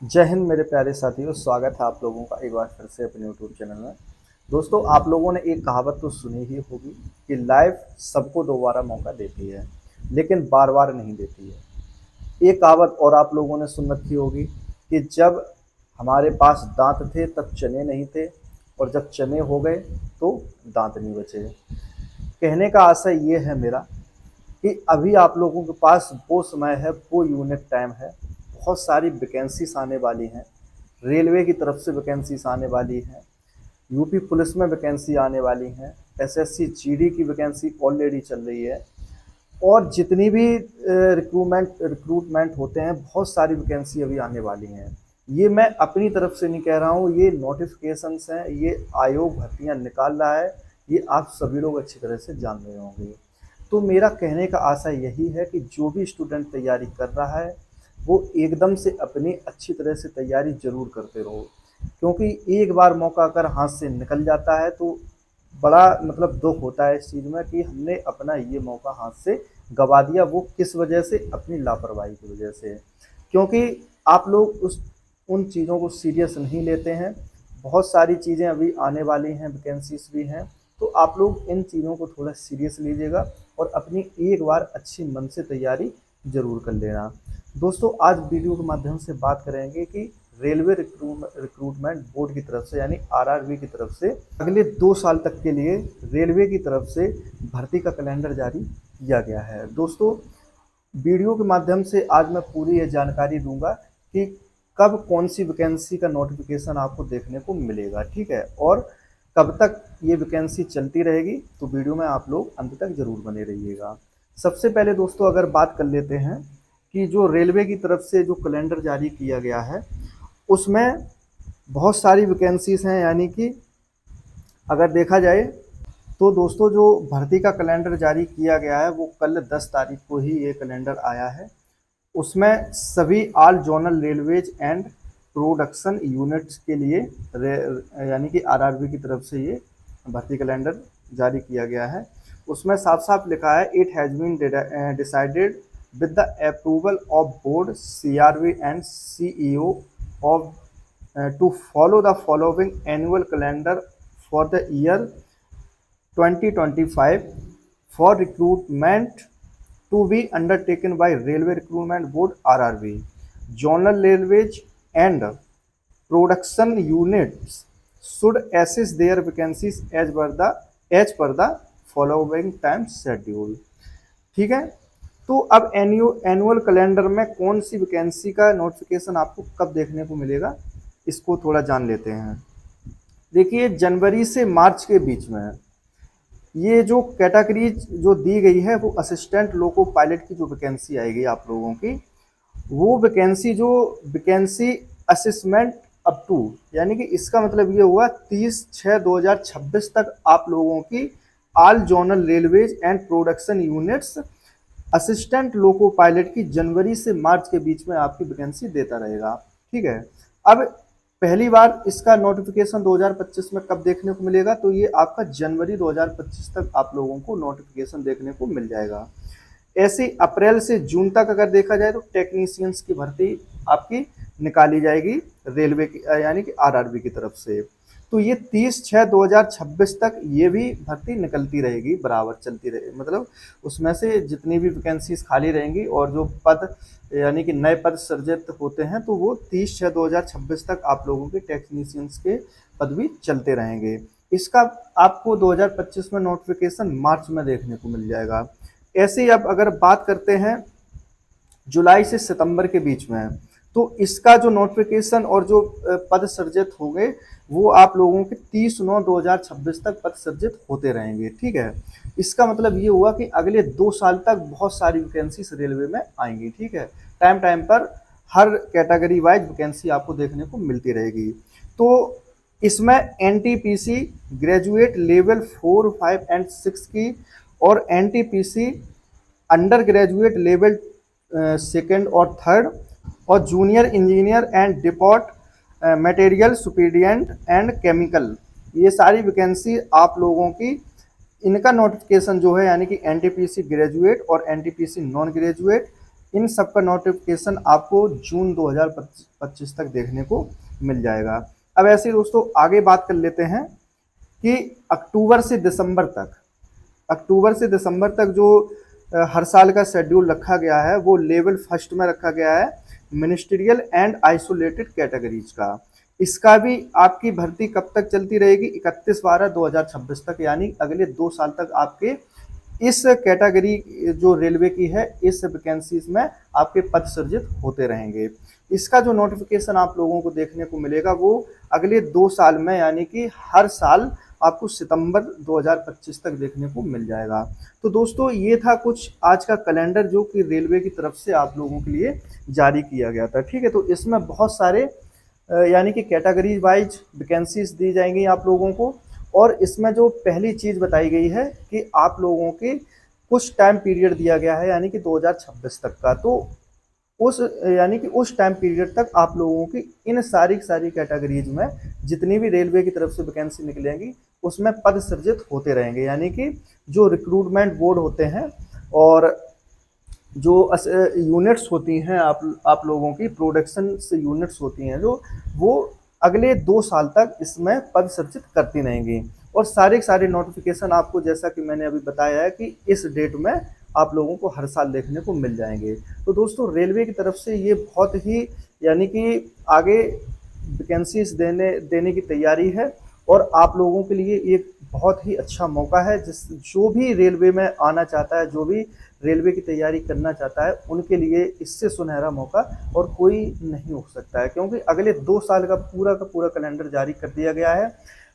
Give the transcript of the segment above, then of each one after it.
जय हिंद मेरे प्यारे साथियों, स्वागत है आप लोगों का एक बार फिर से अपने यूट्यूब चैनल में। दोस्तों, आप लोगों ने एक कहावत तो सुनी ही होगी कि लाइफ सबको दोबारा मौका देती है, लेकिन बार बार नहीं देती है। एक कहावत और आप लोगों ने सुन रखी होगी कि जब हमारे पास दांत थे तब चने नहीं थे, और जब चने हो गए तो दांत नहीं बचे। कहने का आशय ये है मेरा कि अभी आप लोगों के पास वो समय है, वो यूनिक टाइम है। बहुत सारी वैकेंसीज आने वाली हैं, रेलवे की तरफ से वैकेंसीज आने वाली हैं, यूपी पुलिस में वैकेंसी आने वाली हैं, एसएससी जीडी की वैकेंसी ऑलरेडी चल रही है, और जितनी भी रिक्रूटमेंट होते हैं, बहुत सारी वैकेंसी अभी आने वाली हैं। ये मैं अपनी तरफ से नहीं कह रहा हूँ, ये नोटिफिकेशंस हैं, ये आयोग भर्तियां निकाल रहा है। ये आप सभी लोग अच्छी तरह से जान रहे होंगे। तो मेरा कहने का आशय यही है कि जो भी स्टूडेंट तैयारी कर रहा है वो एकदम से अपनी अच्छी तरह से तैयारी जरूर करते रहो, क्योंकि एक बार मौका अगर हाथ से निकल जाता है तो बड़ा मतलब दुख होता है इस चीज़ में कि हमने अपना ये मौका हाथ से गवा दिया। वो किस वजह से? अपनी लापरवाही की वजह से। क्योंकि आप लोग उन चीज़ों को सीरियस नहीं लेते हैं। बहुत सारी चीज़ें अभी आने वाली हैं, वैकेंसीज भी हैं, तो आप लोग इन चीज़ों को थोड़ा सीरियस लीजिएगा और अपनी एक बार अच्छी मन से तैयारी ज़रूर कर लेना। दोस्तों, आज वीडियो के माध्यम से बात करेंगे कि रेलवे रिक्रूटमेंट बोर्ड की तरफ से यानी आरआरबी की तरफ से अगले 2 साल तक के लिए रेलवे की तरफ से भर्ती का कैलेंडर जारी किया गया है। दोस्तों, वीडियो के माध्यम से आज मैं पूरी ये जानकारी दूंगा कि कब कौन सी वैकेंसी का नोटिफिकेशन आपको देखने को मिलेगा, ठीक है, और कब तक ये वैकेंसी चलती रहेगी। तो वीडियो में आप लोग अंत तक जरूर बने रहिएगा। सबसे पहले दोस्तों अगर बात कर लेते हैं कि जो रेलवे की तरफ से जो कैलेंडर जारी किया गया है उसमें बहुत सारी वैकेंसीज हैं, यानी कि अगर देखा जाए तो दोस्तों जो भर्ती का कैलेंडर जारी किया गया है वो कल 10 तारीख को ही ये कैलेंडर आया है। उसमें सभी all zonal railways and production units के लिए यानी कि आरआरबी की तरफ से ये भर्ती कैलेंडर जारी किया गया है। उसमें साफ साफ लिखा है, it has been decided with the approval of board CRV and CEO of to follow the following annual calendar for the year 2025 for recruitment to be undertaken by Railway Recruitment Board RRB. Zonal railways and production units should assess their vacancies as per the following time schedule. ठीक है। तो अब annual calendar में कौन सी vacancy का notification आपको कब देखने को मिलेगा, इसको थोड़ा जान लेते हैं। देखिए, जनवरी से मार्च के बीच में ये जो कैटेगरी जो दी गई है वो असिस्टेंट लोको पायलट की जो वैकेंसी आएगी आप लोगों की, वो वैकेंसी असेसमेंट अप टू, यानी कि इसका मतलब ये हुआ 30/6/2026 तक आप लोगों की all zonal railways and production units assistant loco pilot की जनवरी से मार्च के बीच में आपकी वैकेंसी देता रहेगा, ठीक है। अब पहली बार इसका नोटिफिकेशन 2025 में कब देखने को मिलेगा, तो ये आपका जनवरी 2025 तक आप लोगों को नोटिफिकेशन देखने को मिल जाएगा। ऐसे अप्रैल से जून तक अगर देखा जाए तो टेक्नीशियंस की भर्ती आपकी निकाली जाएगी रेलवे की यानी कि आरआरबी की तरफ से। तो ये 30/6/2026 तक ये भी भर्ती निकलती रहेगी, बराबर चलती रहेगी। मतलब उसमें से जितनी भी वैकेंसीज खाली रहेंगी और जो पद यानी कि नए पद सृजित होते हैं तो वो 30/6/2026 तक आप लोगों के टेक्नीशियंस के पद भी चलते रहेंगे। इसका आपको 2025 में नोटिफिकेशन मार्च में देखने को मिल जाएगा। ऐसे ही अब अगर बात करते हैं जुलाई से सितंबर के बीच में, तो इसका जो नोटिफिकेशन और जो पद सृजित होंगे वो आप लोगों के 30/9/2026 तक पद सृजित होते रहेंगे, ठीक है। इसका मतलब ये हुआ कि अगले 2 साल तक बहुत सारी वैकेंसीज रेलवे में आएंगी, ठीक है। टाइम टाइम पर हर कैटेगरी वाइज वैकेंसी आपको देखने को मिलती रहेगी। तो इसमें एनटीपीसी ग्रेजुएट लेवल 4, 5 एंड 6 की और NTPC under graduate level 2nd और 3rd और junior engineer and depot material superintendent and chemical, ये सारी वैकेंसी आप लोगों की इनका नोटिफिकेशन जो है यानी कि एनटीपीसी ग्रेजुएट और एनटीपीसी नॉन ग्रेजुएट इन सब का नोटिफिकेशन आपको जून 2025 तक देखने को मिल जाएगा। अब ऐसे ही दोस्तों आगे बात कर लेते हैं कि अक्टूबर से दिसंबर तक जो हर साल का शेड्यूल रखा गया है वो लेवल फर्स्ट में रखा गया है, मिनिस्ट्रियल एंड आइसोलेटेड कैटेगरीज का। इसका भी आपकी भर्ती कब तक चलती रहेगी? 31/12/2026 तक, यानी अगले 2 साल तक आपके इस कैटेगरी जो रेलवे की है इस वैकेंसीज में आपके पद सृजित होते रहेंगे। इसका जो नोटिफिकेशन आप लोगों को देखने को मिलेगा वो अगले 2 साल में, यानी कि हर साल आपको सितंबर 2025 तक देखने को मिल जाएगा। तो दोस्तों ये था कुछ आज का कैलेंडर जो कि रेलवे की तरफ से आप लोगों के लिए जारी किया गया था। ठीक है, तो इसमें बहुत सारे यानी कि कैटेगरी वाइज वैकेंसीज दी जाएंगी आप लोगों को। और इसमें जो पहली चीज़ बताई गई है कि आप लोगों के कुछ टाइम पीरियड दिया गया है, यानी कि 2026 तक का। तो उस यानी कि उस टाइम पीरियड तक आप लोगों की इन सारी सारी कैटेगरीज में जितनी भी रेलवे की तरफ से वैकेंसी निकलेंगी उसमें पद सृजित होते रहेंगे। यानी कि जो रिक्रूटमेंट बोर्ड होते हैं और जो यूनिट्स होती हैं आप लोगों की प्रोडक्शन से यूनिट्स होती हैं जो वो अगले 2 साल तक इसमें पद सृजित करती रहेंगी। और सारे सारे नोटिफिकेशन आपको जैसा कि मैंने अभी बताया है कि इस डेट में आप लोगों को हर साल देखने को मिल जाएंगे। तो दोस्तों रेलवे की तरफ से ये बहुत ही यानी कि आगे वैकेंसीज देने की तैयारी है और आप लोगों के लिए एक बहुत ही अच्छा मौका है। जो भी रेलवे में आना चाहता है, जो भी रेलवे की तैयारी करना चाहता है, उनके लिए इससे सुनहरा मौका और कोई नहीं हो सकता है, क्योंकि अगले 2 साल का पूरा कैलेंडर जारी कर दिया गया है।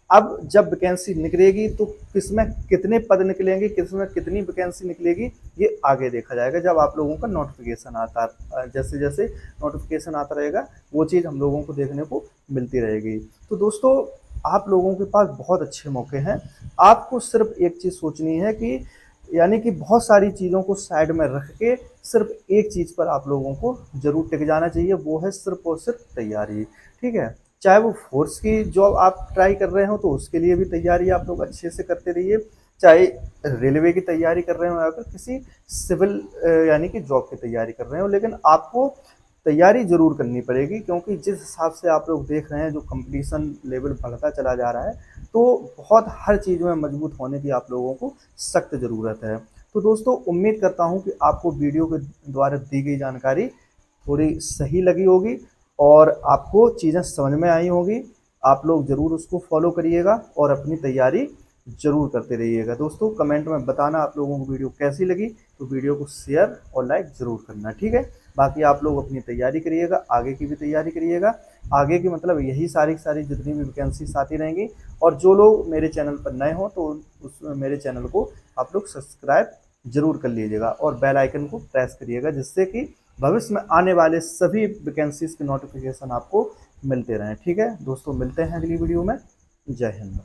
अब जब वैकेंसी निकलेगी तो किसमें कितने पद निकलेंगे, किसमें कितनी वैकेंसी निकलेगी, ये आगे देखा जाएगा जब आप लोगों का नोटिफिकेशन आता, जैसे जैसे नोटिफिकेशन आता रहेगा वो चीज़ हम लोगों को देखने को मिलती रहेगी। तो दोस्तों आप लोगों के पास बहुत अच्छे मौके हैं। आपको सिर्फ एक चीज़ सोचनी है कि यानी कि बहुत सारी चीज़ों को साइड में रख के सिर्फ एक चीज़ पर आप लोगों को जरूर टिक जाना चाहिए, वो है सिर्फ और सिर्फ तैयारी। ठीक है, चाहे वो फोर्स की जॉब आप ट्राई कर रहे हो तो उसके लिए भी तैयारी आप लोग अच्छे से करते रहिए, चाहे रेलवे की तैयारी कर रहे हो या फिर किसी सिविल यानी कि जॉब की तैयारी कर रहे हो, लेकिन आपको तैयारी जरूर करनी पड़ेगी, क्योंकि जिस हिसाब से आप लोग देख रहे हैं जो कंपटीशन लेवल बढ़ता चला जा रहा है तो बहुत हर चीज़ में मजबूत होने की आप लोगों को सख्त ज़रूरत है। तो दोस्तों उम्मीद करता हूं कि आपको वीडियो के द्वारा दी गई जानकारी थोड़ी सही लगी होगी और आपको चीज़ें समझ में आई होगी। आप लोग ज़रूर उसको फॉलो करिएगा और अपनी तैयारी ज़रूर करते रहिएगा। दोस्तों कमेंट में बताना आप लोगों को वीडियो कैसी लगी, तो वीडियो को शेयर और लाइक ज़रूर करना। ठीक है, बाकी आप लोग अपनी तैयारी करिएगा, आगे की भी तैयारी करिएगा। आगे की मतलब यही सारी सारी जितनी भी वैकेंसीज आती रहेंगी। और जो लोग मेरे चैनल पर नए हों तो उस मेरे चैनल को आप लोग सब्सक्राइब जरूर कर लीजिएगा और बेल आइकन को प्रेस करिएगा, जिससे कि भविष्य में आने वाले सभी वैकेंसीज के नोटिफिकेशन आपको मिलते रहें। ठीक है दोस्तों, मिलते हैं अगली वीडियो में। जय हिंद।